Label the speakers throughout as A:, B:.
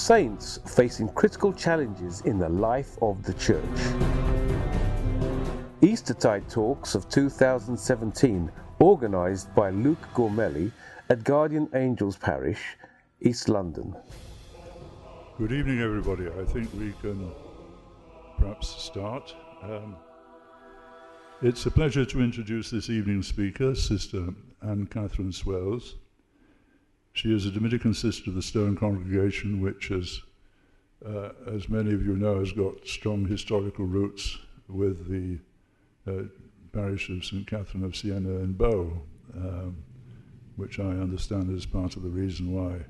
A: saints facing critical challenges in the life of the Church. Eastertide Talks of 2017, organised by Luke Gormally at Guardian Angels Parish, East London.
B: Good evening, everybody. I think we can perhaps start. It's a pleasure to introduce this evening's speaker, Sister Anne Catherine Swailes. She is a Dominican sister of the Stone Congregation, which, as many of you know, has got strong historical roots with the parish of St. Catherine of Siena in Bow, which I understand is part of the reason why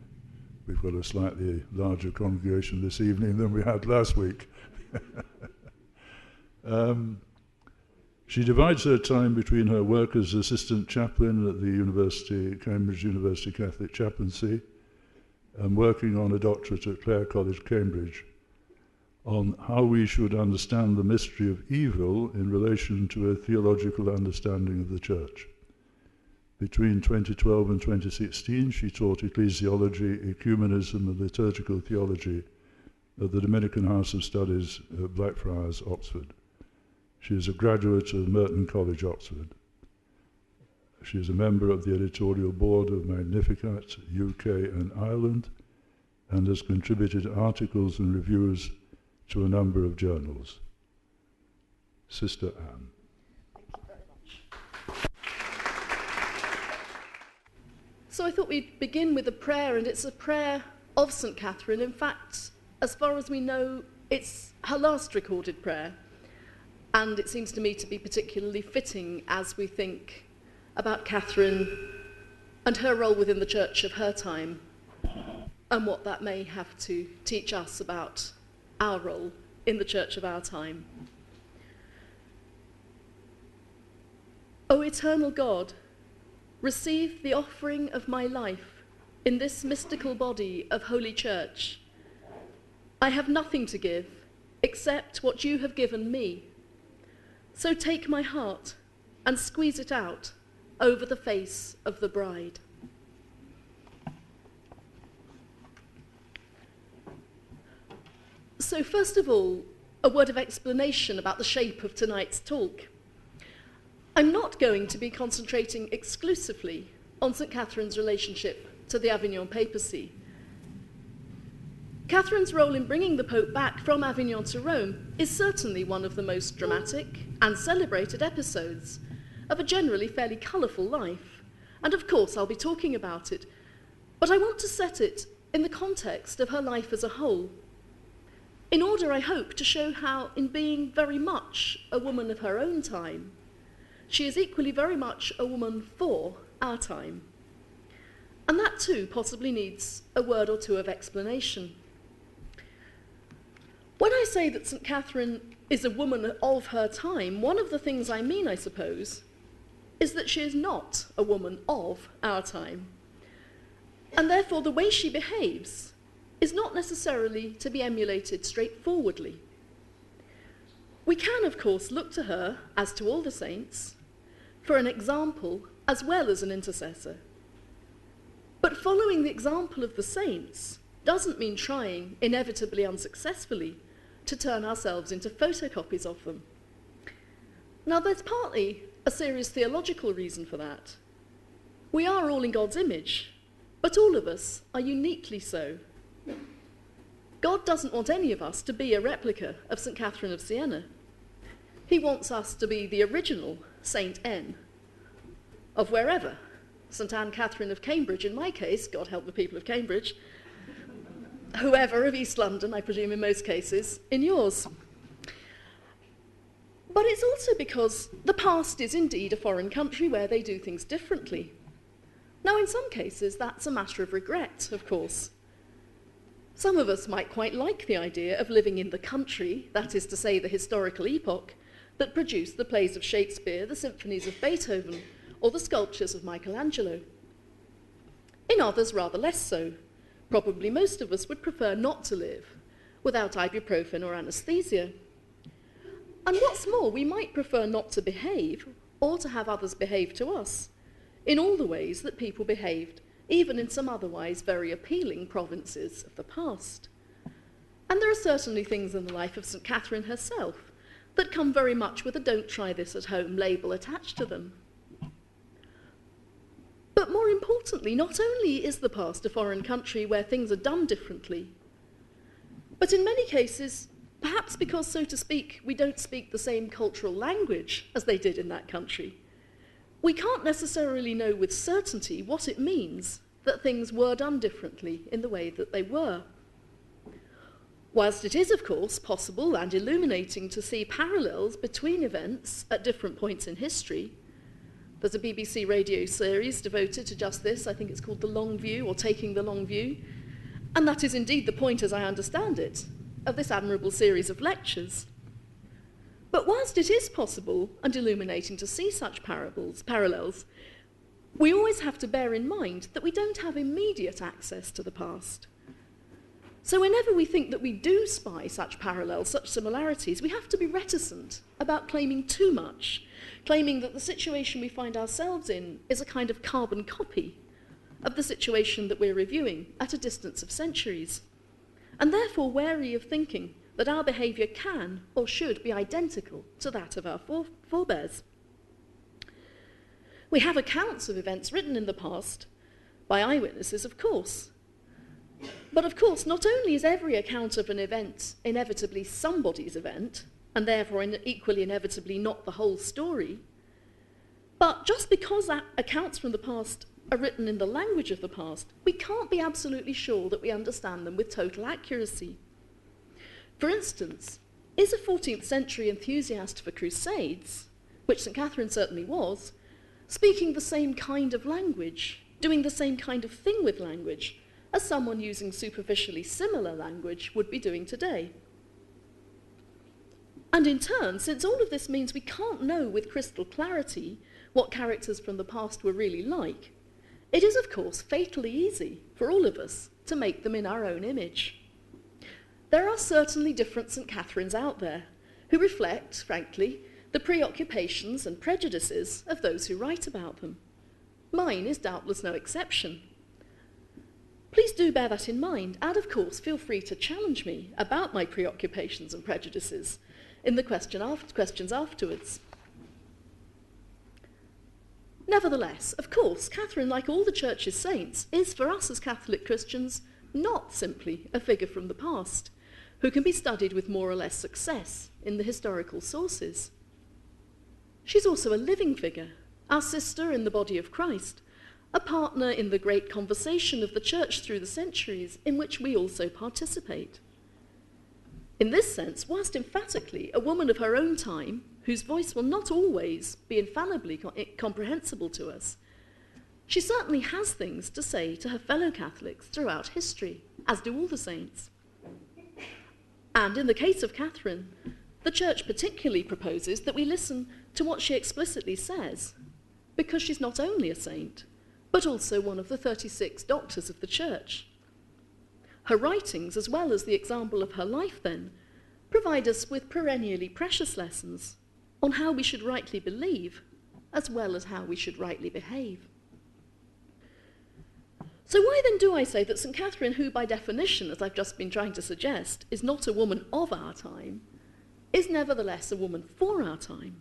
B: we've got a slightly larger congregation this evening than we had last week. She divides her time between her work as assistant chaplain at the Cambridge University Catholic Chaplaincy and working on a doctorate at Clare College, Cambridge, on how we should understand the mystery of evil in relation to a theological understanding of the Church. Between 2012 and 2016, she taught ecclesiology, ecumenism, and liturgical theology at the Dominican House of Studies at Blackfriars, Oxford. She is a graduate of Merton College, Oxford. She is a member of the editorial board of Magnificat, UK and Ireland, and has contributed articles and reviews to a number of journals. Sister Anne.
C: Thank you very much. So I thought we'd begin with a prayer, and it's a prayer of St. Catherine. In fact, as far as we know, it's her last recorded prayer. And it seems to me to be particularly fitting as we think about Catherine and her role within the Church of her time and what that may have to teach us about our role in the Church of our time. O eternal God, receive the offering of my life in this mystical body of Holy Church. I have nothing to give except what you have given me. So take my heart and squeeze it out over the face of the bride. So first of all, a word of explanation about the shape of tonight's talk. I'm not going to be concentrating exclusively on St. Catherine's relationship to the Avignon Papacy. Catherine's role in bringing the Pope back from Avignon to Rome is certainly one of the most dramatic and celebrated episodes of a generally fairly colourful life. And of course I'll be talking about it, but I want to set it in the context of her life as a whole, in order, I hope, to show how, in being very much a woman of her own time, she is equally very much a woman for our time. And that too possibly needs a word or two of explanation. When I say that St. Catherine is a woman of her time, one of the things I mean, I suppose, is that she is not a woman of our time. And therefore the way she behaves is not necessarily to be emulated straightforwardly. We can, of course, look to her, as to all the saints, for an example as well as an intercessor. But following the example of the saints doesn't mean trying, inevitably unsuccessfully, to turn ourselves into photocopies of them. Now, there's partly a serious theological reason for that. We are all in God's image, but all of us are uniquely so. God doesn't want any of us to be a replica of St. Catherine of Siena. He wants us to be the original Saint N of wherever. St. Anne Catherine of Cambridge, in my case, God help the people of Cambridge, whoever of East London, I presume in most cases, in yours. But it's also because the past is indeed a foreign country where they do things differently. Now, in some cases, that's a matter of regret, of course. Some of us might quite like the idea of living in the country, that is to say, the historical epoch, that produced the plays of Shakespeare, the symphonies of Beethoven, or the sculptures of Michelangelo. In others, rather less so. Probably most of us would prefer not to live without ibuprofen or anesthesia. And what's more, we might prefer not to behave or to have others behave to us in all the ways that people behaved even in some otherwise very appealing provinces of the past. And there are certainly things in the life of St. Catherine herself that come very much with a "don't try this at home" label attached to them. But more importantly, not only is the past a foreign country where things are done differently, but in many cases, perhaps because, so to speak, we don't speak the same cultural language as they did in that country, we can't necessarily know with certainty what it means that things were done differently in the way that they were. Whilst it is, of course, possible and illuminating to see parallels between events at different points in history, there's a BBC radio series devoted to just this. I think it's called The Long View, or Taking the Long View. And that is indeed the point, as I understand it, of this admirable series of lectures. But whilst it is possible and illuminating to see such parallels, we always have to bear in mind that we don't have immediate access to the past. So whenever we think that we do spy such parallels, such similarities, we have to be reticent about claiming too much, claiming that the situation we find ourselves in is a kind of carbon copy of the situation that we're reviewing at a distance of centuries, and therefore wary of thinking that our behaviour can or should be identical to that of our forebears. We have accounts of events written in the past by eyewitnesses, of course. But of course, not only is every account of an event inevitably somebody's event, and therefore equally inevitably not the whole story, but just because accounts from the past are written in the language of the past, we can't be absolutely sure that we understand them with total accuracy. For instance, is a 14th century enthusiast for crusades, which St. Catherine certainly was, speaking the same kind of language, doing the same kind of thing with language, as someone using superficially similar language would be doing today? And in turn, since all of this means we can't know with crystal clarity what characters from the past were really like, it is, of course, fatally easy for all of us to make them in our own image. There are certainly different St. Catherines out there who reflect, frankly, the preoccupations and prejudices of those who write about them. Mine is doubtless no exception. Please do bear that in mind, and of course feel free to challenge me about my preoccupations and prejudices in the questions afterwards. Nevertheless, of course, Catherine, like all the Church's saints, is for us as Catholic Christians not simply a figure from the past, who can be studied with more or less success in the historical sources. She's also a living figure, our sister in the body of Christ, a partner in the great conversation of the Church through the centuries, in which we also participate. In this sense, whilst emphatically a woman of her own time, whose voice will not always be infallibly comprehensible to us, she certainly has things to say to her fellow Catholics throughout history, as do all the saints. And in the case of Catherine, the Church particularly proposes that we listen to what she explicitly says, because she's not only a saint, but also one of the 36 doctors of the Church. Her writings, as well as the example of her life then, provide us with perennially precious lessons on how we should rightly believe, as well as how we should rightly behave. So why then do I say that St. Catherine, who by definition, as I've just been trying to suggest, is not a woman of our time, is nevertheless a woman for our time?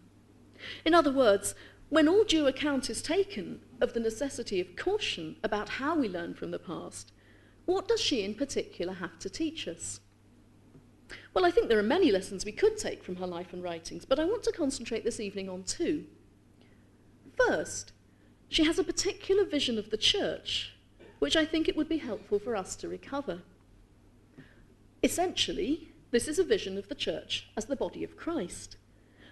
C: In other words, when all due account is taken of the necessity of caution about how we learn from the past, what does she in particular have to teach us? Well, I think there are many lessons we could take from her life and writings, but I want to concentrate this evening on two. First, she has a particular vision of the Church, which I think it would be helpful for us to recover. Essentially, this is a vision of the Church as the body of Christ,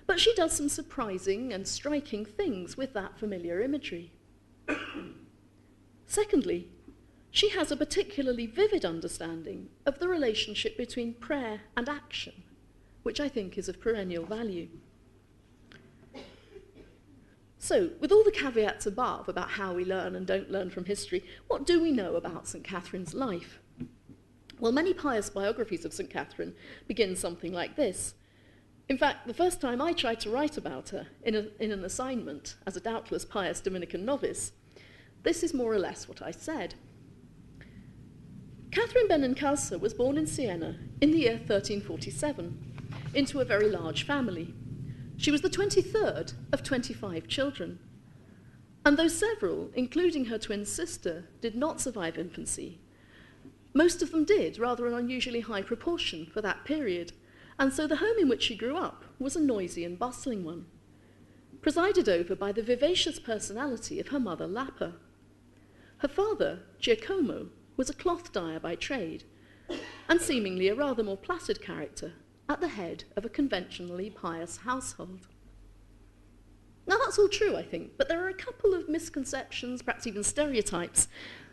C: but she does some surprising and striking things with that familiar imagery. Secondly, she has a particularly vivid understanding of the relationship between prayer and action, which I think is of perennial value. So, with all the caveats above about how we learn and don't learn from history, what do we know about St. Catherine's life? Well, many pious biographies of St. Catherine begin something like this. In fact, the first time I tried to write about her in an assignment as a doubtless pious Dominican novice, this is more or less what I said. Catherine Benincasa was born in Siena in the year 1347 into a very large family. She was the 23rd of 25 children. And though several, including her twin sister, did not survive infancy, most of them did, rather an unusually high proportion for that period, and so the home in which she grew up was a noisy and bustling one, presided over by the vivacious personality of her mother Lappa. Her father, Giacomo, was a cloth dyer by trade, and seemingly a rather more placid character at the head of a conventionally pious household. Now that's all true, I think, but there are a couple of misconceptions, perhaps even stereotypes,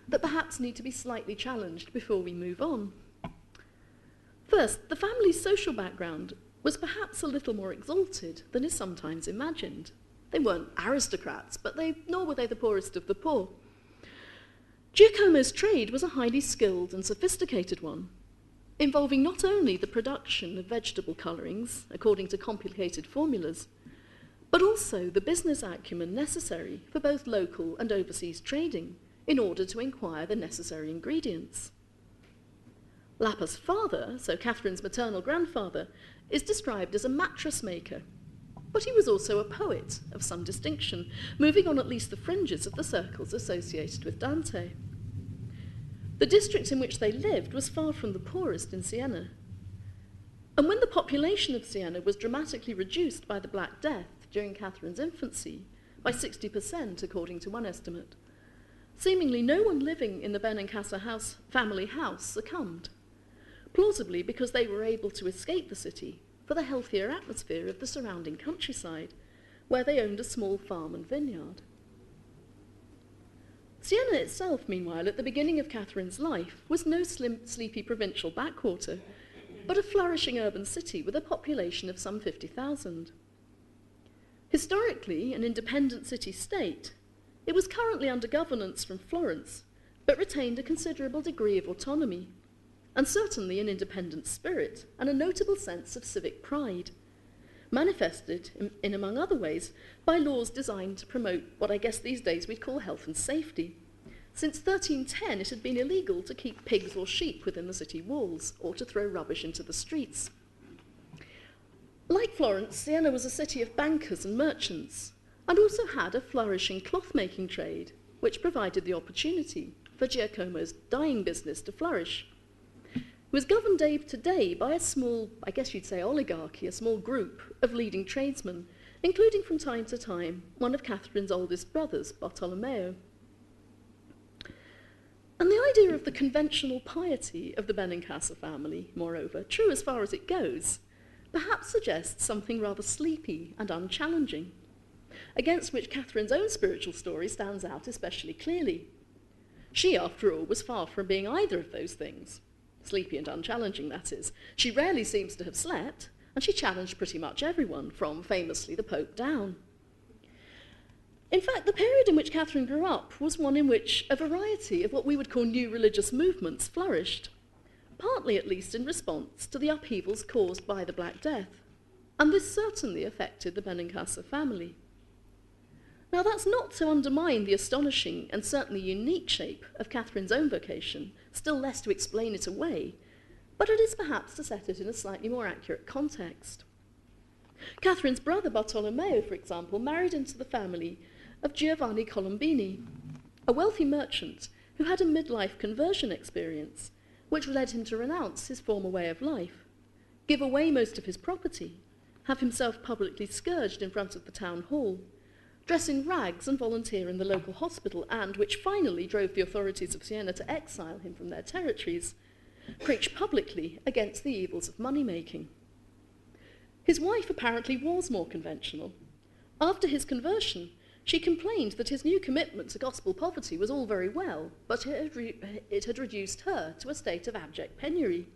C: that perhaps need to be slightly challenged before we move on. First, the family's social background was perhaps a little more exalted than is sometimes imagined. They weren't aristocrats, but nor were they the poorest of the poor. Giacomo's trade was a highly skilled and sophisticated one, involving not only the production of vegetable colourings according to complicated formulas, but also the business acumen necessary for both local and overseas trading in order to acquire the necessary ingredients. Lappa's father, so Catherine's maternal grandfather, is described as a mattress maker, but he was also a poet of some distinction, moving on at least the fringes of the circles associated with Dante. The district in which they lived was far from the poorest in Siena, and when the population of Siena was dramatically reduced by the Black Death during Catherine's infancy, by 60% according to one estimate, seemingly no one living in the Benincasa family house succumbed, plausibly because they were able to escape the city for the healthier atmosphere of the surrounding countryside, where they owned a small farm and vineyard. Siena itself, meanwhile, at the beginning of Catherine's life, was no sleepy provincial backwater, but a flourishing urban city with a population of some 50,000. Historically an independent city-state, it was currently under governance from Florence, but retained a considerable degree of autonomy, and certainly an independent spirit and a notable sense of civic pride, manifested in among other ways, by laws designed to promote what I guess these days we'd call health and safety. Since 1310, it had been illegal to keep pigs or sheep within the city walls, or to throw rubbish into the streets. Like Florence, Siena was a city of bankers and merchants, and also had a flourishing cloth-making trade, which provided the opportunity for Giacomo's dyeing business to flourish. It was governed day to day by a small, I guess you'd say oligarchy, a small group of leading tradesmen, including from time to time one of Catherine's oldest brothers, Bartolomeo. And the idea of the conventional piety of the Benincasa family, moreover, true as far as it goes, perhaps suggests something rather sleepy and unchallenging, against which Catherine's own spiritual story stands out especially clearly. She, after all, was far from being either of those things. Sleepy and unchallenging, that is. She rarely seems to have slept, and she challenged pretty much everyone, from, famously, the Pope down. In fact, the period in which Catherine grew up was one in which a variety of what we would call new religious movements flourished, partly at least in response to the upheavals caused by the Black Death, and this certainly affected the Benincasa family. Now, that's not to undermine the astonishing and certainly unique shape of Catherine's own vocation, still less to explain it away, but it is perhaps to set it in a slightly more accurate context. Catherine's brother Bartolomeo, for example, married into the family of Giovanni Colombini, a wealthy merchant who had a midlife conversion experience, which led him to renounce his former way of life, give away most of his property, have himself publicly scourged in front of the town hall, dress in rags and volunteer in the local hospital, and, which finally drove the authorities of Siena to exile him from their territories, preach publicly against the evils of money-making. His wife apparently was more conventional. After his conversion, she complained that his new commitment to gospel poverty was all very well, but it had reduced her to a state of abject penury.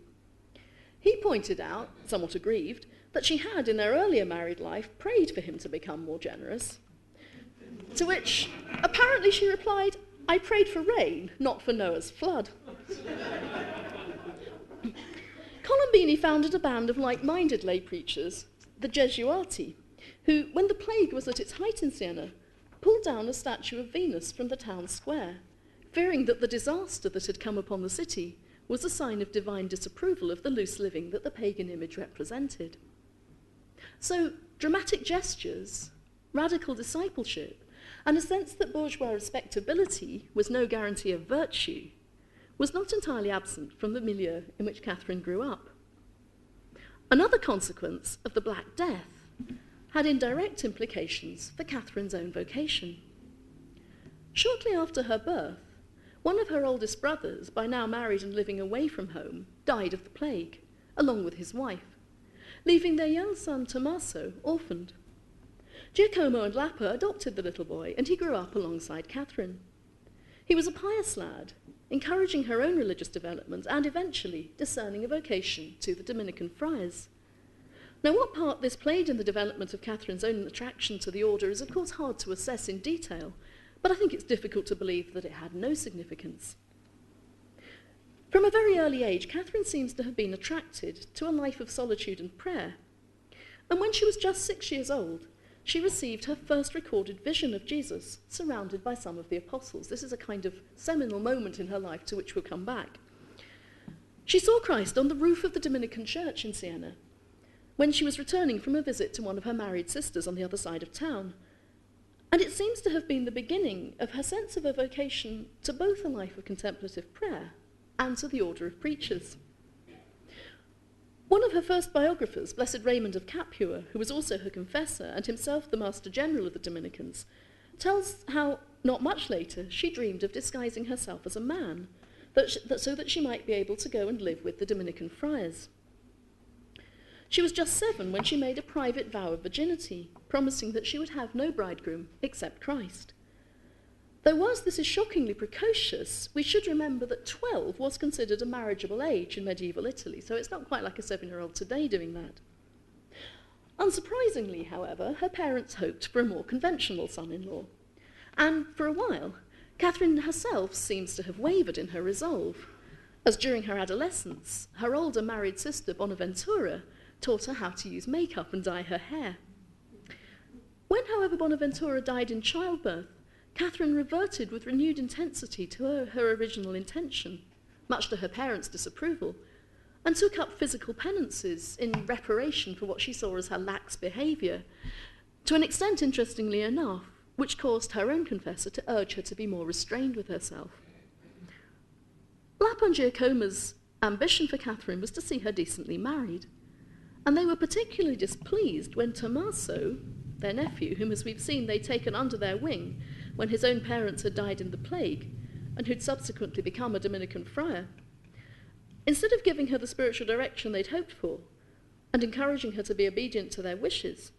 C: He pointed out, somewhat aggrieved, that she had, in their earlier married life, prayed for him to become more generous, to which apparently she replied, "I prayed for rain, not for Noah's flood." Colombini founded a band of like-minded lay preachers, the Gesuati, who, when the plague was at its height in Siena, pulled down a statue of Venus from the town square, fearing that the disaster that had come upon the city was a sign of divine disapproval of the loose living that the pagan image represented. So, dramatic gestures, radical discipleship, and a sense that bourgeois respectability was no guarantee of virtue was not entirely absent from the milieu in which Catherine grew up. Another consequence of the Black Death had indirect implications for Catherine's own vocation. Shortly after her birth, one of her oldest brothers, by now married and living away from home, died of the plague, along with his wife, leaving their young son Tommaso orphaned. Giacomo and Lapa adopted the little boy, and he grew up alongside Catherine. He was a pious lad, encouraging her own religious development and eventually discerning a vocation to the Dominican friars. Now, what part this played in the development of Catherine's own attraction to the order is, of course, hard to assess in detail, but I think it's difficult to believe that it had no significance. From a very early age, Catherine seems to have been attracted to a life of solitude and prayer, and when she was just 6 years old, she received her first recorded vision of Jesus, surrounded by some of the apostles. This is a kind of seminal moment in her life to which we'll come back. She saw Christ on the roof of the Dominican church in Siena, when she was returning from a visit to one of her married sisters on the other side of town. And it seems to have been the beginning of her sense of a vocation to both a life of contemplative prayer and to the order of preachers. One of her first biographers, Blessed Raymond of Capua, who was also her confessor and himself the Master General of the Dominicans, tells how, not much later, she dreamed of disguising herself as a man, so that she might be able to go and live with the Dominican friars. She was just 7 when she made a private vow of virginity, promising that she would have no bridegroom except Christ. Though whilst this is shockingly precocious, we should remember that 12 was considered a marriageable age in medieval Italy, so it's not quite like a 7-year-old today doing that. Unsurprisingly, however, her parents hoped for a more conventional son-in-law. And for a while, Catherine herself seems to have wavered in her resolve, as during her adolescence, her older married sister Bonaventura taught her how to use makeup and dye her hair. When, however, Bonaventura died in childbirth, Catherine reverted with renewed intensity to her original intention, much to her parents' disapproval, and took up physical penances in reparation for what she saw as her lax behaviour, to an extent, interestingly enough, which caused her own confessor to urge her to be more restrained with herself. Lapa and Giacomo's ambition for Catherine was to see her decently married, and they were particularly displeased when Tommaso, their nephew, whom, as we've seen, they'd taken under their wing when his own parents had died in the plague, and who'd subsequently become a Dominican friar, instead of giving her the spiritual direction they'd hoped for and encouraging her to be obedient to their wishes,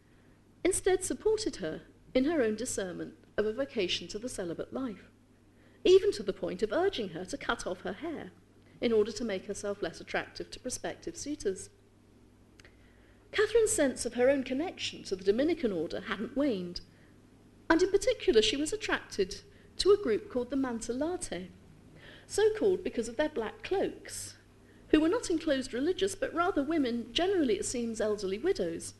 C: instead supported her in her own discernment of a vocation to the celibate life, even to the point of urging her to cut off her hair in order to make herself less attractive to prospective suitors. Catherine's sense of her own connection to the Dominican order hadn't waned, and in particular she was attracted to a group called the Mantellate, so called because of their black cloaks, who were not enclosed religious, but rather women, generally it seems elderly widows,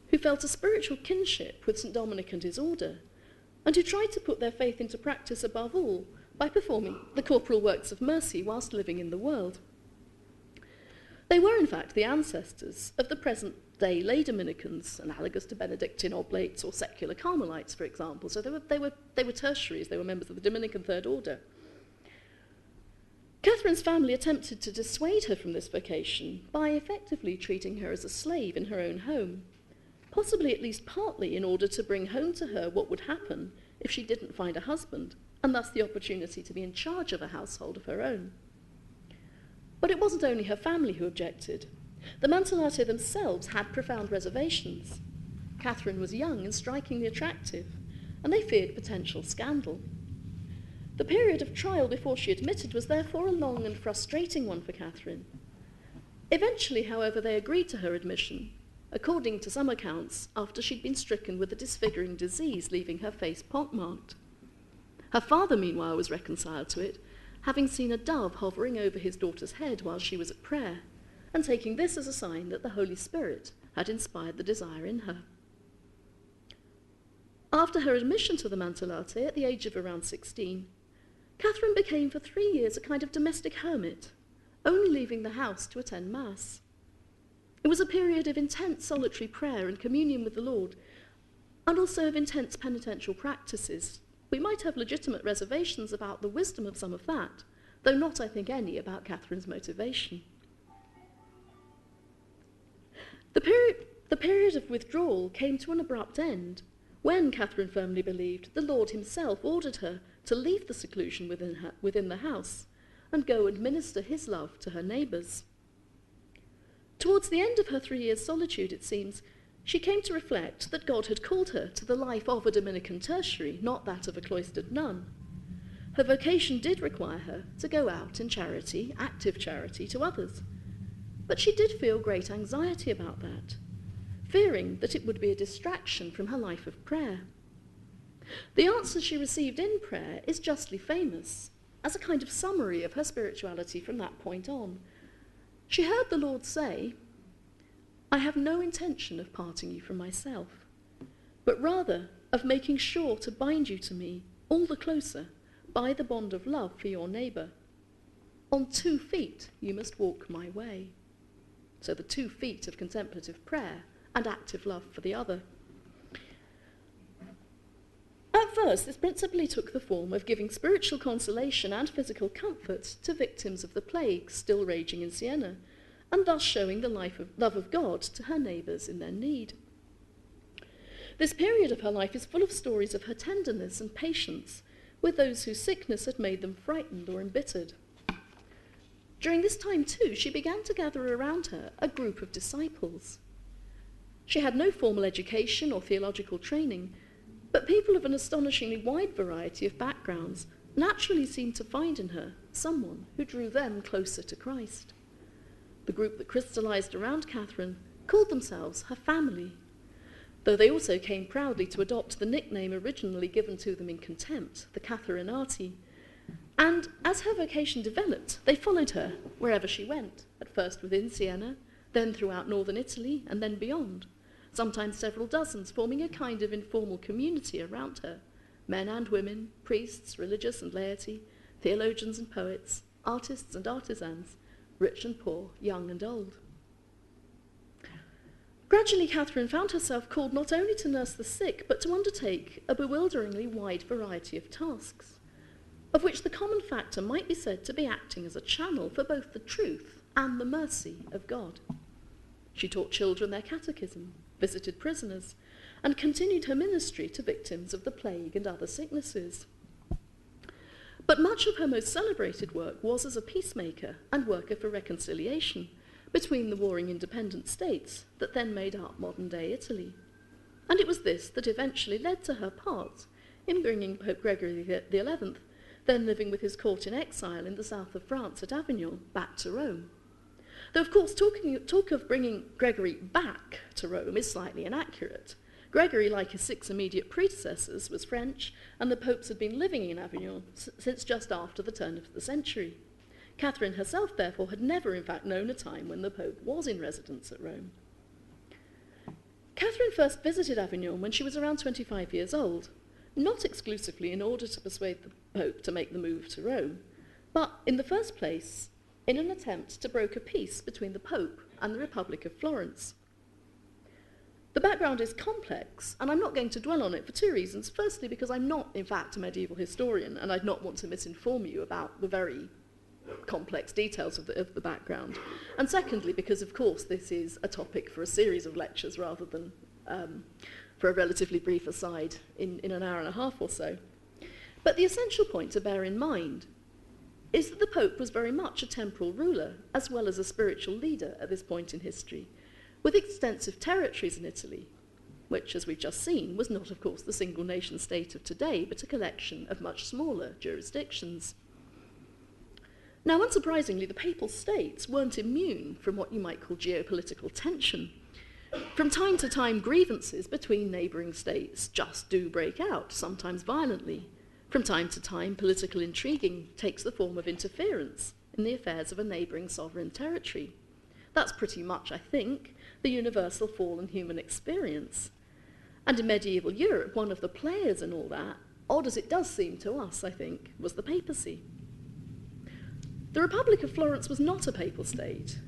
C: who felt a spiritual kinship with St. Dominic and his order, and who tried to put their faith into practice above all by performing the corporal works of mercy whilst living in the world. They were, in fact, the ancestors of the present-day lay Dominicans, analogous to Benedictine Oblates or secular Carmelites, for example. So they were tertiaries, they were members of the Dominican Third Order. Catherine's family attempted to dissuade her from this vocation by effectively treating her as a slave in her own home, possibly at least partly in order to bring home to her what would happen if she didn't find a husband, and thus the opportunity to be in charge of a household of her own. But it wasn't only her family who objected. The Mantellate themselves had profound reservations. Catherine was young and strikingly attractive, and they feared potential scandal. The period of trial before she admitted was therefore a long and frustrating one for Catherine. Eventually, however, they agreed to her admission, according to some accounts, after she'd been stricken with a disfiguring disease, leaving her face pockmarked. Her father, meanwhile, was reconciled to it, having seen a dove hovering over his daughter's head while she was at prayer, and taking this as a sign that the Holy Spirit had inspired the desire in her. After her admission to the Mantellate at the age of around 16, Catherine became for 3 years a kind of domestic hermit, only leaving the house to attend Mass. It was a period of intense solitary prayer and communion with the Lord, and also of intense penitential practices. We might have legitimate reservations about the wisdom of some of that, though not, I think, any about Catherine's motivation. The period of withdrawal came to an abrupt end when, Catherine firmly believed, the Lord himself ordered her to leave the seclusion within the house and go and minister his love to her neighbours. Towards the end of her 3 years' solitude, it seems, she came to reflect that God had called her to the life of a Dominican tertiary, not that of a cloistered nun. Her vocation did require her to go out in charity, active charity, to others. But she did feel great anxiety about that, fearing that it would be a distraction from her life of prayer. The answer she received in prayer is justly famous, as a kind of summary of her spirituality from that point on. She heard the Lord say, "I have no intention of parting you from myself, but rather of making sure to bind you to me all the closer by the bond of love for your neighbour. On 2 feet you must walk my way." So the 2 feet of contemplative prayer and active love for the other. At first, this principally took the form of giving spiritual consolation and physical comfort to victims of the plague still raging in Siena, and thus showing the love of God to her neighbours in their need. This period of her life is full of stories of her tenderness and patience with those whose sickness had made them frightened or embittered. During this time, too, she began to gather around her a group of disciples. She had no formal education or theological training, but people of an astonishingly wide variety of backgrounds naturally seemed to find in her someone who drew them closer to Christ. The group that crystallized around Catherine called themselves her family, though they also came proudly to adopt the nickname originally given to them in contempt, the Catherinati. And as her vocation developed, they followed her wherever she went, at first within Siena, then throughout northern Italy, and then beyond, sometimes several dozens, forming a kind of informal community around her, men and women, priests, religious and laity, theologians and poets, artists and artisans, rich and poor, young and old. Gradually, Catherine found herself called not only to nurse the sick, but to undertake a bewilderingly wide variety of tasks, of which the common factor might be said to be acting as a channel for both the truth and the mercy of God. She taught children their catechism, visited prisoners, and continued her ministry to victims of the plague and other sicknesses. But much of her most celebrated work was as a peacemaker and worker for reconciliation between the warring independent states that then made up modern-day Italy. And it was this that eventually led to her part in bringing Pope Gregory XI, then living with his court in exile in the south of France at Avignon, back to Rome. Though, of course, talk of bringing Gregory back to Rome is slightly inaccurate. Gregory, like his 6 immediate predecessors, was French, and the popes had been living in Avignon since just after the turn of the century. Catherine herself, therefore, had never, in fact, known a time when the pope was in residence at Rome. Catherine first visited Avignon when she was around 25 years old, not exclusively in order to persuade the pope to make the move to Rome, but, in the first place, in an attempt to broker peace between the Pope and the Republic of Florence. The background is complex, and I'm not going to dwell on it for 2 reasons. Firstly, because I'm not, in fact, a medieval historian, and I'd not want to misinform you about the very complex details of the background. And secondly, because, of course, this is a topic for a series of lectures rather than for a relatively brief aside in an hour and a half or so. But the essential point to bear in mind is that the Pope was very much a temporal ruler as well as a spiritual leader at this point in history, with extensive territories in Italy, which, as we've just seen, was not, of course, the single nation-state of today, but a collection of much smaller jurisdictions. Now, unsurprisingly, the Papal States weren't immune from what you might call geopolitical tension. From time to time, grievances between neighbouring states just do break out, sometimes violently. From time to time, political intriguing takes the form of interference in the affairs of a neighbouring sovereign territory. That's pretty much, I think, the universal fallen human experience. And in medieval Europe, one of the players in all that, odd as it does seem to us, I think, was the papacy. The The Republic of Florence was not a papal state,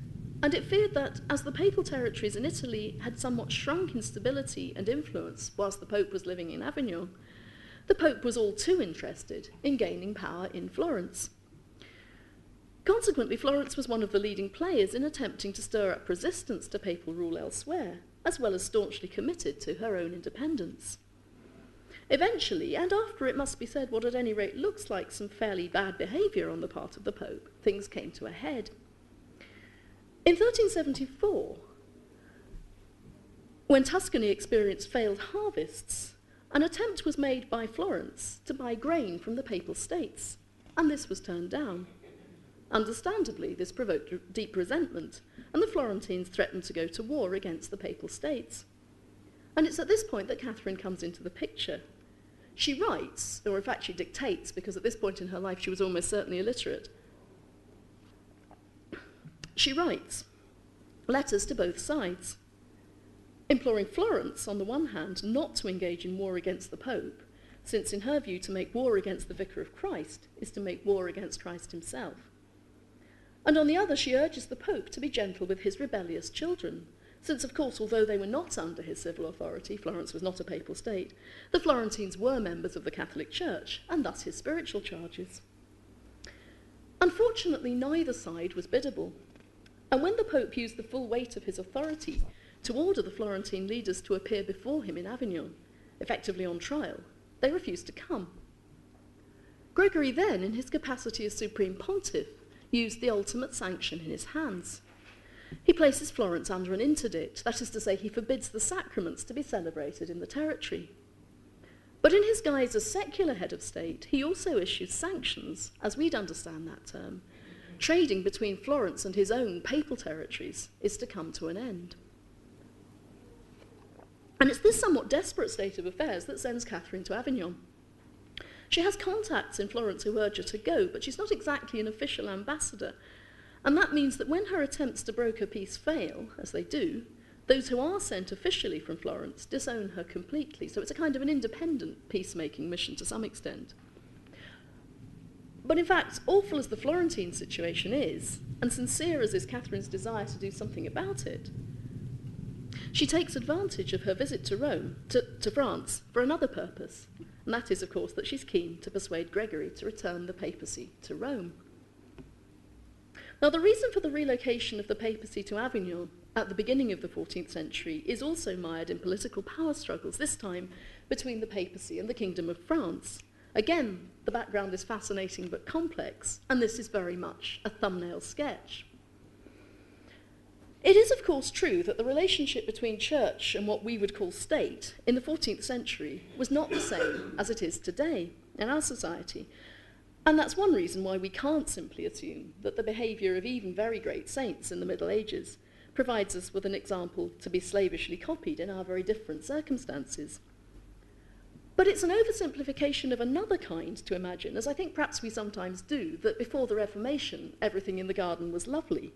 C: and it feared that, as the papal territories in Italy had somewhat shrunk in stability and influence whilst the Pope was living in Avignon, the Pope was all too interested in gaining power in Florence. Consequently, Florence was one of the leading players in attempting to stir up resistance to papal rule elsewhere, as well as staunchly committed to her own independence. Eventually, and after it must be said what at any rate looks like some fairly bad behaviour on the part of the Pope, things came to a head. In 1374, when Tuscany experienced failed harvests, an attempt was made by Florence to buy grain from the Papal States, and this was turned down. Understandably, this provoked deep resentment, and the Florentines threatened to go to war against the Papal States. And it's at this point that Catherine comes into the picture. She writes, or in fact she dictates, because at this point in her life she was almost certainly illiterate. She writes letters to both sides, imploring Florence, on the one hand, not to engage in war against the Pope, since in her view to make war against the Vicar of Christ is to make war against Christ himself. And on the other, she urges the Pope to be gentle with his rebellious children, since, of course, although they were not under his civil authority, Florence was not a papal state, the Florentines were members of the Catholic Church, and thus his spiritual charges. Unfortunately, neither side was biddable, and when the Pope used the full weight of his authority to order the Florentine leaders to appear before him in Avignon, effectively on trial, they refused to come. Gregory then, in his capacity as Supreme Pontiff, used the ultimate sanction in his hands. He places Florence under an interdict, that is to say, he forbids the sacraments to be celebrated in the territory. But in his guise as secular head of state, he also issues sanctions, as we'd understand that term. Trading between Florence and his own papal territories is to come to an end. And it's this somewhat desperate state of affairs that sends Catherine to Avignon. She has contacts in Florence who urge her to go, but she's not exactly an official ambassador. And that means that when her attempts to broker peace fail, as they do, those who are sent officially from Florence disown her completely. So it's a kind of an independent peacemaking mission to some extent. But in fact, awful as the Florentine situation is, and sincere as is Catherine's desire to do something about it, she takes advantage of her visit to Rome, to France, for another purpose. And that is, of course, that she's keen to persuade Gregory to return the papacy to Rome. Now, the reason for the relocation of the papacy to Avignon at the beginning of the 14th century is also mired in political power struggles, this time between the papacy and the Kingdom of France. Again, the background is fascinating but complex, and this is very much a thumbnail sketch. It is, of course, true that the relationship between church and what we would call state in the 14th century was not the same as it is today in our society. And that's one reason why we can't simply assume that the behaviour of even very great saints in the Middle Ages provides us with an example to be slavishly copied in our very different circumstances. But it's an oversimplification of another kind to imagine, as I think perhaps we sometimes do, that before the Reformation everything in the garden was lovely,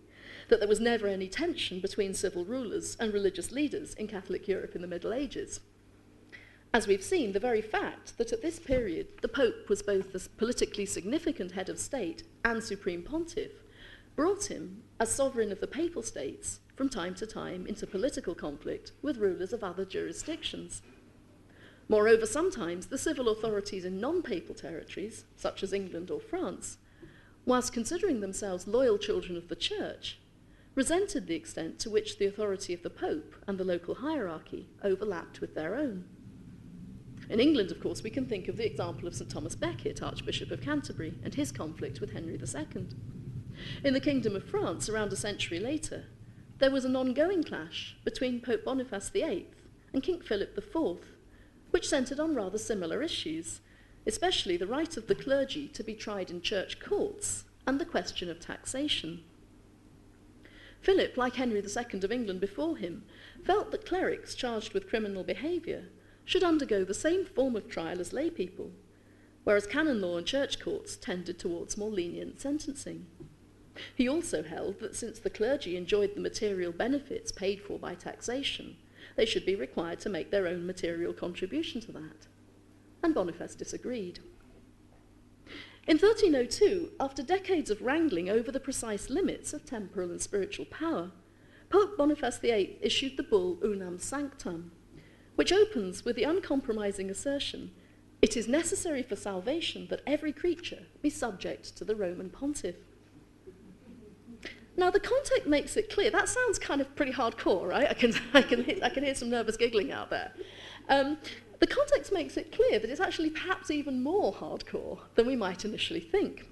C: that there was never any tension between civil rulers and religious leaders in Catholic Europe in the Middle Ages. As we've seen, the very fact that at this period the Pope was both the politically significant head of state and Supreme Pontiff brought him, as sovereign of the Papal States, from time to time into political conflict with rulers of other jurisdictions. Moreover, sometimes the civil authorities in non-papal territories, such as England or France, whilst considering themselves loyal children of the Church, resented the extent to which the authority of the Pope and the local hierarchy overlapped with their own. In England, of course, we can think of the example of St. Thomas Becket, Archbishop of Canterbury, and his conflict with Henry II. In the Kingdom of France, around a century later, there was an ongoing clash between Pope Boniface VIII and King Philip IV, which centred on rather similar issues, especially the right of the clergy to be tried in church courts and the question of taxation. Philip, like Henry II of England before him, felt that clerics charged with criminal behaviour should undergo the same form of trial as lay people, whereas canon law and church courts tended towards more lenient sentencing. He also held that since the clergy enjoyed the material benefits paid for by taxation, they should be required to make their own material contribution to that. And Boniface disagreed. In 1302, after decades of wrangling over the precise limits of temporal and spiritual power, Pope Boniface VIII issued the bull Unam Sanctam, which opens with the uncompromising assertion, "It is necessary for salvation that every creature be subject to the Roman pontiff." Now, the context makes it clear. That sounds kind of pretty hardcore, right? I can hear some nervous giggling out there. The context makes it clear that it's actually perhaps even more hardcore than we might initially think.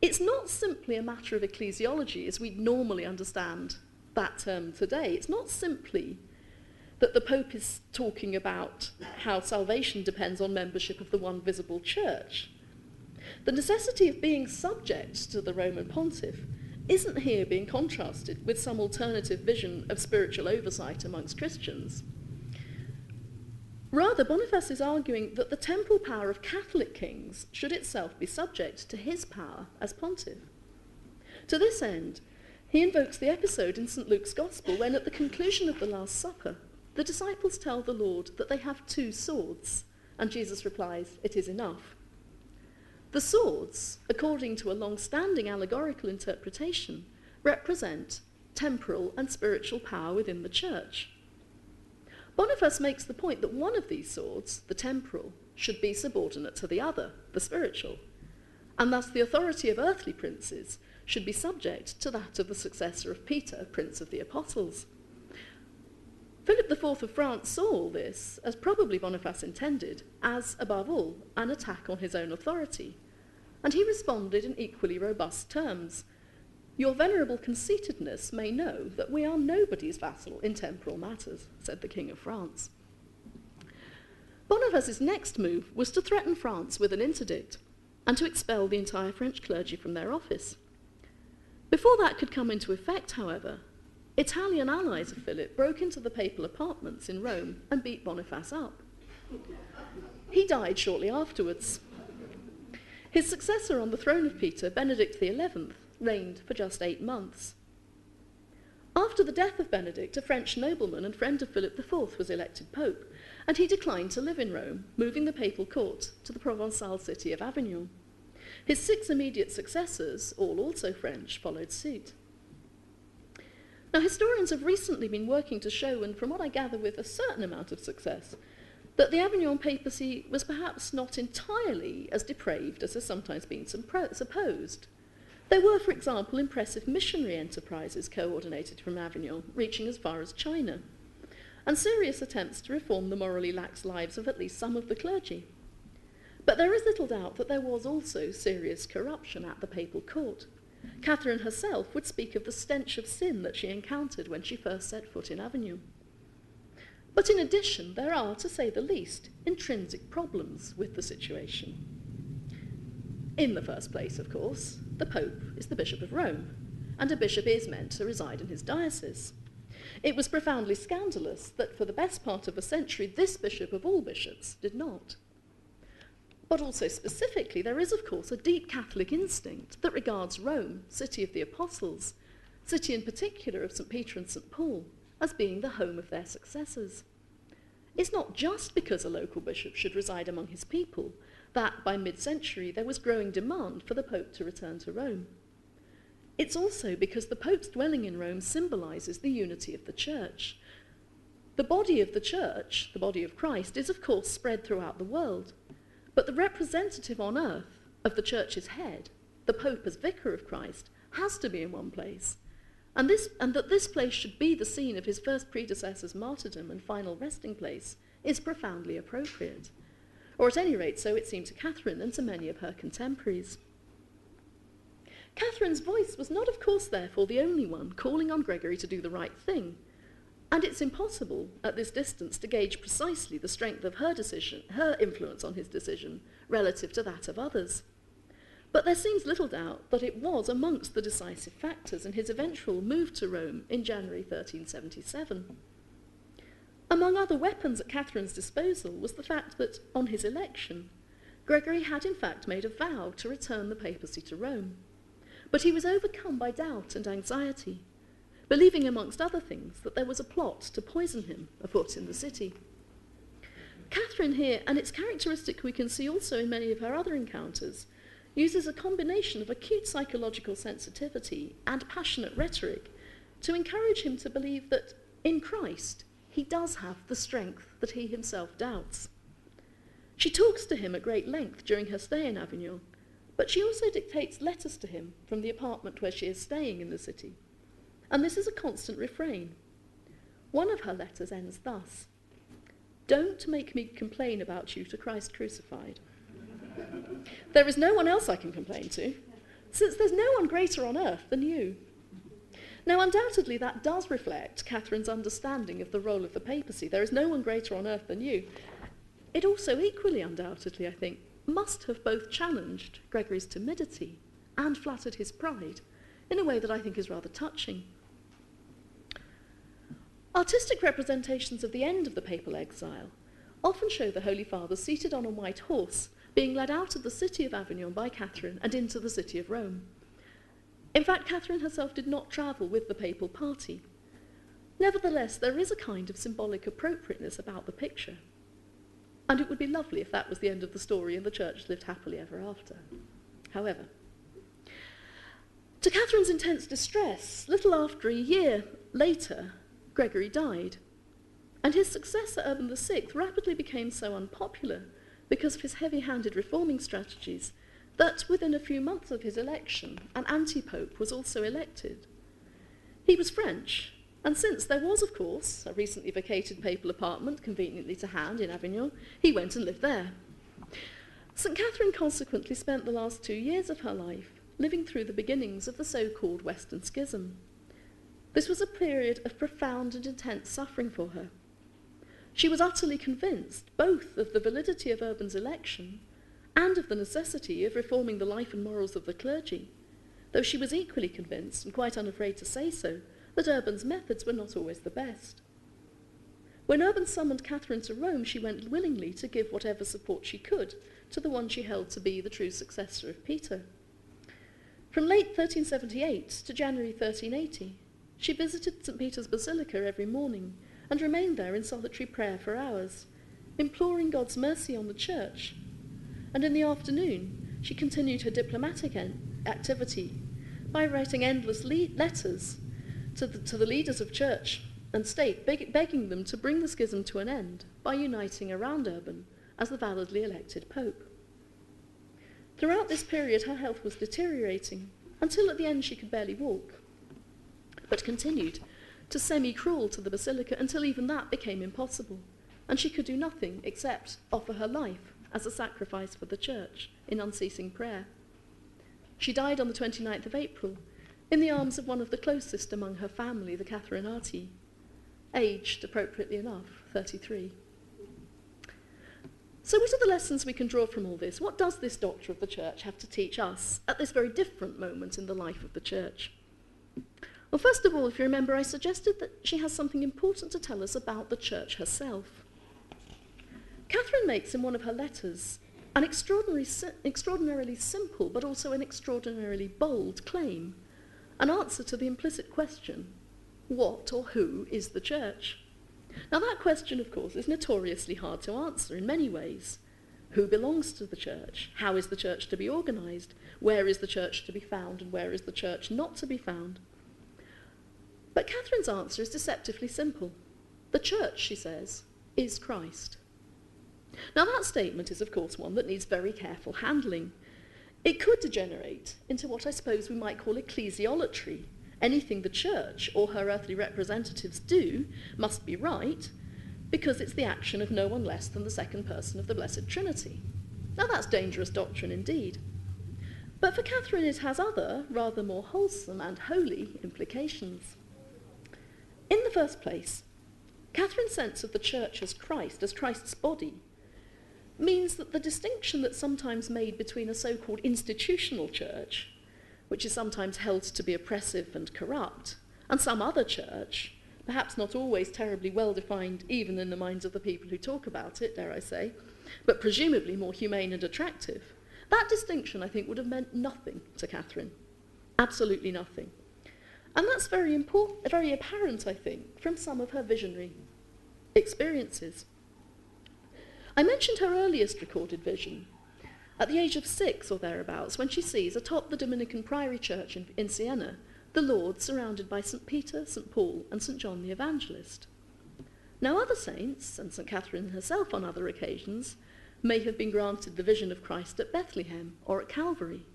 C: It's not simply a matter of ecclesiology as we normally understand that term today. It's not simply that the Pope is talking about how salvation depends on membership of the one visible church. The necessity of being subject to the Roman pontiff isn't here being contrasted with some alternative vision of spiritual oversight amongst Christians. Rather, Boniface is arguing that the temporal power of Catholic kings should itself be subject to his power as pontiff. To this end, he invokes the episode in St. Luke's Gospel when, at the conclusion of the Last Supper, the disciples tell the Lord that they have 2 swords, and Jesus replies, "It is enough." The swords, according to a long-standing allegorical interpretation, represent temporal and spiritual power within the Church. Boniface makes the point that one of these swords, the temporal, should be subordinate to the other, the spiritual, and thus the authority of earthly princes should be subject to that of the successor of Peter, Prince of the Apostles. Philip IV of France saw all this, as probably Boniface intended, as, above all, an attack on his own authority, and he responded in equally robust terms. "Your venerable conceitedness may know that we are nobody's vassal in temporal matters," said the King of France. Boniface's next move was to threaten France with an interdict and to expel the entire French clergy from their office. Before that could come into effect, however, Italian allies of Philip broke into the papal apartments in Rome and beat Boniface up. He died shortly afterwards. His successor on the throne of Peter, Benedict XI, reigned for just 8 months. After the death of Benedict, a French nobleman and friend of Philip IV was elected pope, and he declined to live in Rome, moving the papal court to the Provençal city of Avignon. His 6 immediate successors, all also French, followed suit. Now, historians have recently been working to show, and from what I gather with a certain amount of success, that the Avignon Papacy was perhaps not entirely as depraved as has sometimes been supposed. There were, for example, impressive missionary enterprises coordinated from Avignon, reaching as far as China, and serious attempts to reform the morally lax lives of at least some of the clergy. But there is little doubt that there was also serious corruption at the papal court. Catherine herself would speak of the stench of sin that she encountered when she first set foot in Avignon. But in addition, there are, to say the least, intrinsic problems with the situation. In the first place, of course, the Pope is the Bishop of Rome, and a bishop is meant to reside in his diocese. It was profoundly scandalous that for the best part of a century this bishop of all bishops did not. But also specifically, there is, of course, a deep Catholic instinct that regards Rome, city of the apostles, city in particular of St. Peter and St. Paul, as being the home of their successors. It's not just because a local bishop should reside among his people that by mid-century there was growing demand for the Pope to return to Rome. It's also because the Pope's dwelling in Rome symbolises the unity of the Church. The body of the Church, the body of Christ, is of course spread throughout the world, but the representative on earth of the Church's head, the Pope as vicar of Christ, has to be in one place, and that this place should be the scene of his first predecessor's martyrdom and final resting place is profoundly appropriate. Or at any rate, so it seemed to Catherine and to many of her contemporaries. Catherine's voice was not, of course, therefore, the only one calling on Gregory to do the right thing, and it's impossible at this distance to gauge precisely the strength of her decision, her influence on his decision, relative to that of others. But there seems little doubt that it was amongst the decisive factors in his eventual move to Rome in January 1377. Among other weapons at Catherine's disposal was the fact that, on his election, Gregory had in fact made a vow to return the papacy to Rome. But he was overcome by doubt and anxiety, believing, amongst other things, that there was a plot to poison him afoot in the city. Catherine here, and it's characteristic we can see also in many of her other encounters, uses a combination of acute psychological sensitivity and passionate rhetoric to encourage him to believe that in Christ he does have the strength that he himself doubts. She talks to him at great length during her stay in Avignon, but she also dictates letters to him from the apartment where she is staying in the city. And this is a constant refrain. One of her letters ends thus: "Don't make me complain about you to Christ crucified. There is no one else I can complain to, since there's no one greater on earth than you." Now, undoubtedly, that does reflect Catherine's understanding of the role of the papacy. There is no one greater on earth than you. It also equally undoubtedly, I think, must have both challenged Gregory's timidity and flattered his pride in a way that I think is rather touching. Artistic representations of the end of the papal exile often show the Holy Father seated on a white horse, being led out of the city of Avignon by Catherine and into the city of Rome. In fact, Catherine herself did not travel with the papal party. Nevertheless, there is a kind of symbolic appropriateness about the picture, and it would be lovely if that was the end of the story and the church lived happily ever after. However, to Catherine's intense distress, little after a year later, Gregory died, and his successor, Urban VI, rapidly became so unpopular because of his heavy-handed reforming strategies that within a few months of his election, an anti-pope was also elected. He was French, and since there was, of course, a recently vacated papal apartment conveniently to hand in Avignon, he went and lived there. St. Catherine consequently spent the last 2 years of her life living through the beginnings of the so-called Western Schism. This was a period of profound and intense suffering for her. She was utterly convinced both of the validity of Urban's election and of the necessity of reforming the life and morals of the clergy, though she was equally convinced, and quite unafraid to say so, that Urban's methods were not always the best. When Urban summoned Catherine to Rome, she went willingly to give whatever support she could to the one she held to be the true successor of Peter. From late 1378 to January 1380, she visited St. Peter's Basilica every morning and remained there in solitary prayer for hours, imploring God's mercy on the Church. And in the afternoon, she continued her diplomatic activity by writing endless letters to the leaders of Church and State, begging them to bring the schism to an end by uniting around Urban as the validly elected Pope. Throughout this period, her health was deteriorating, until at the end she could barely walk, but continued to semi-crawl to the basilica until even that became impossible, and she could do nothing except offer her life as a sacrifice for the Church in unceasing prayer. She died on the 29th of April in the arms of one of the closest among her family, the Catherinati, aged, appropriately enough, 33. So what are the lessons we can draw from all this? What does this doctor of the Church have to teach us at this very different moment in the life of the Church? Well, first of all, if you remember, I suggested that she has something important to tell us about the Church herself. Catherine makes in one of her letters an extraordinarily simple but also an extraordinarily bold claim, an answer to the implicit question, what or who is the Church? Now that question, of course, is notoriously hard to answer in many ways. Who belongs to the Church? How is the Church to be organised? Where is the Church to be found and where is the Church not to be found? But Catherine's answer is deceptively simple. The Church, she says, is Christ. Now that statement is, of course, one that needs very careful handling. It could degenerate into what I suppose we might call ecclesiolatry. Anything the Church or her earthly representatives do must be right, because it's the action of no one less than the second person of the Blessed Trinity. Now that's dangerous doctrine indeed. But for Catherine it has other, rather more wholesome and holy implications. In the first place, Catherine's sense of the Church as Christ, as Christ's body, means that the distinction that's sometimes made between a so-called institutional church, which is sometimes held to be oppressive and corrupt, and some other church, perhaps not always terribly well-defined even in the minds of the people who talk about it, dare I say, but presumably more humane and attractive, that distinction, I think, would have meant nothing to Catherine. Absolutely nothing. And that's very important, very apparent, I think, from some of her visionary experiences. I mentioned her earliest recorded vision, at the age of 6 or thereabouts, when she sees atop the Dominican Priory Church in Siena, the Lord surrounded by St. Peter, St. Paul, and St. John the Evangelist. Now other saints, and St. Catherine herself on other occasions, may have been granted the vision of Christ at Bethlehem or at Calvary.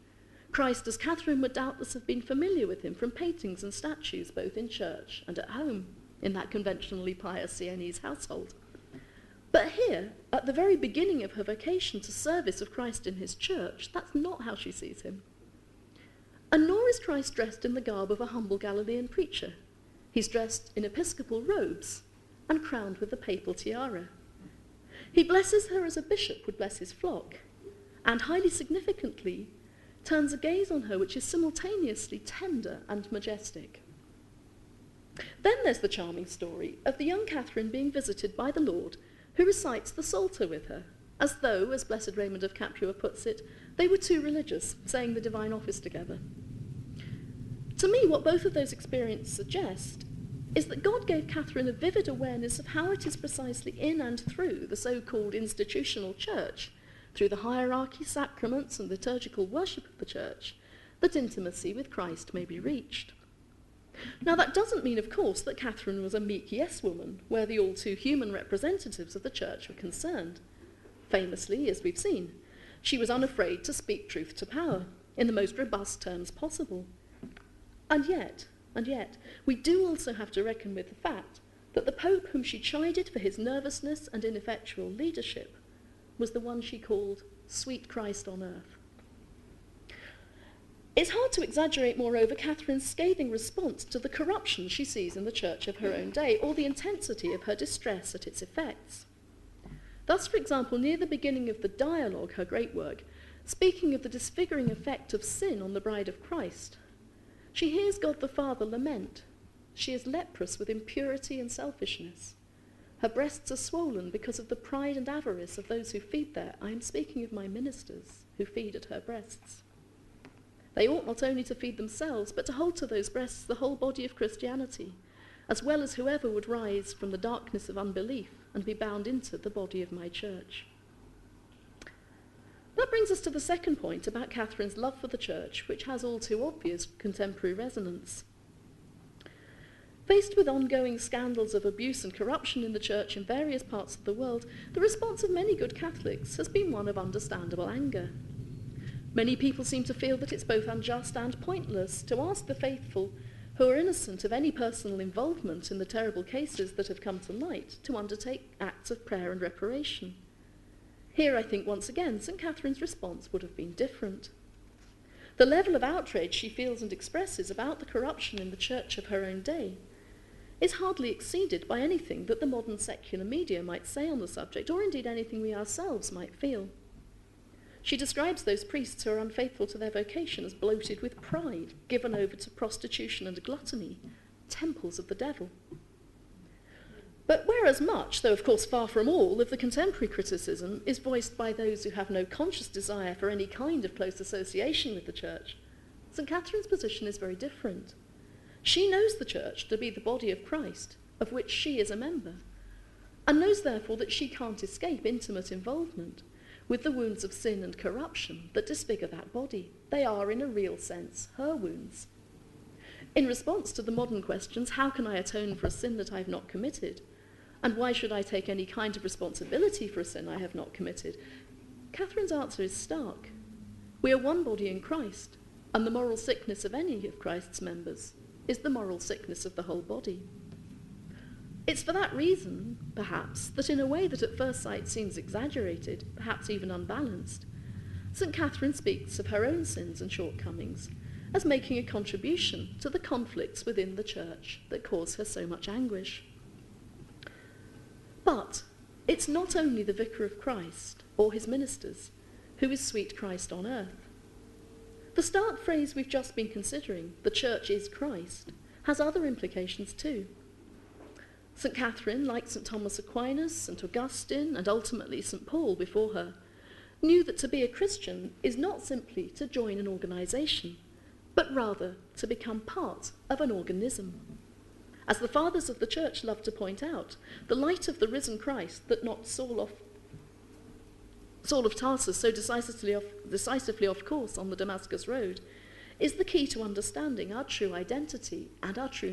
C: Christ, as Catherine would doubtless have been familiar with him from paintings and statues both in church and at home, in that conventionally pious Sienese household. But here, at the very beginning of her vocation to service of Christ in his church, that's not how she sees him. And nor is Christ dressed in the garb of a humble Galilean preacher. He's dressed in episcopal robes and crowned with the papal tiara. He blesses her as a bishop would bless his flock, and highly significantly, turns a gaze on her which is simultaneously tender and majestic. Then there's the charming story of the young Catherine being visited by the Lord, who recites the Psalter with her, as though, as Blessed Raymond of Capua puts it, they were two religious, saying the divine office together. To me, what both of those experiences suggest is that God gave Catherine a vivid awareness of how it is precisely in and through the so-called institutional church, through the hierarchy, sacraments, and liturgical worship of the church, that intimacy with Christ may be reached. Now, that doesn't mean, of course, that Catherine was a meek yes-woman, where the all-too-human representatives of the church were concerned. Famously, as we've seen, she was unafraid to speak truth to power, in the most robust terms possible. And yet, we do also have to reckon with the fact that the Pope whom she chided for his nervousness and ineffectual leadership was the one she called sweet Christ on earth. It's hard to exaggerate, moreover, Catherine's scathing response to the corruption she sees in the church of her own day, or the intensity of her distress at its effects. Thus, for example, near the beginning of the Dialogue, her great work, speaking of the disfiguring effect of sin on the bride of Christ, she hears God the Father lament. She is leprous with impurity and selfishness. Her breasts are swollen because of the pride and avarice of those who feed there. I am speaking of my ministers who feed at her breasts. They ought not only to feed themselves, but to hold to those breasts the whole body of Christianity, as well as whoever would rise from the darkness of unbelief and be bound into the body of my church. That brings us to the second point about Catherine's love for the church, which has all too obvious contemporary resonance. Faced with ongoing scandals of abuse and corruption in the church in various parts of the world, the response of many good Catholics has been one of understandable anger. Many people seem to feel that it's both unjust and pointless to ask the faithful, who are innocent of any personal involvement in the terrible cases that have come to light, to undertake acts of prayer and reparation. Here, I think, once again, St. Catherine's response would have been different. The level of outrage she feels and expresses about the corruption in the church of her own day is hardly exceeded by anything that the modern secular media might say on the subject, or indeed anything we ourselves might feel. She describes those priests who are unfaithful to their vocation as bloated with pride, given over to prostitution and gluttony, temples of the devil. But whereas much, though of course far from all, of the contemporary criticism is voiced by those who have no conscious desire for any kind of close association with the church, St. Catherine's position is very different. She knows the church to be the body of Christ, of which she is a member, and knows therefore that she can't escape intimate involvement with the wounds of sin and corruption that disfigure that body. They are, in a real sense, her wounds. In response to the modern questions, how can I atone for a sin that I have not committed? And why should I take any kind of responsibility for a sin I have not committed? Catherine's answer is stark. We are one body in Christ, and the moral sickness of any of Christ's members is the moral sickness of the whole body. It's for that reason, perhaps, that in a way that at first sight seems exaggerated, perhaps even unbalanced, St. Catherine speaks of her own sins and shortcomings as making a contribution to the conflicts within the church that cause her so much anguish. But it's not only the Vicar of Christ or his ministers who is sweet Christ on earth. The stark phrase we've just been considering, the church is Christ, has other implications too. St. Catherine, like St. Thomas Aquinas, St. Augustine, and ultimately St. Paul before her, knew that to be a Christian is not simply to join an organisation, but rather to become part of an organism. As the fathers of the church love to point out, the light of the risen Christ that knocked Saul off Saul of Tarsus so decisively off course on the Damascus road, is the key to understanding our true identity and our true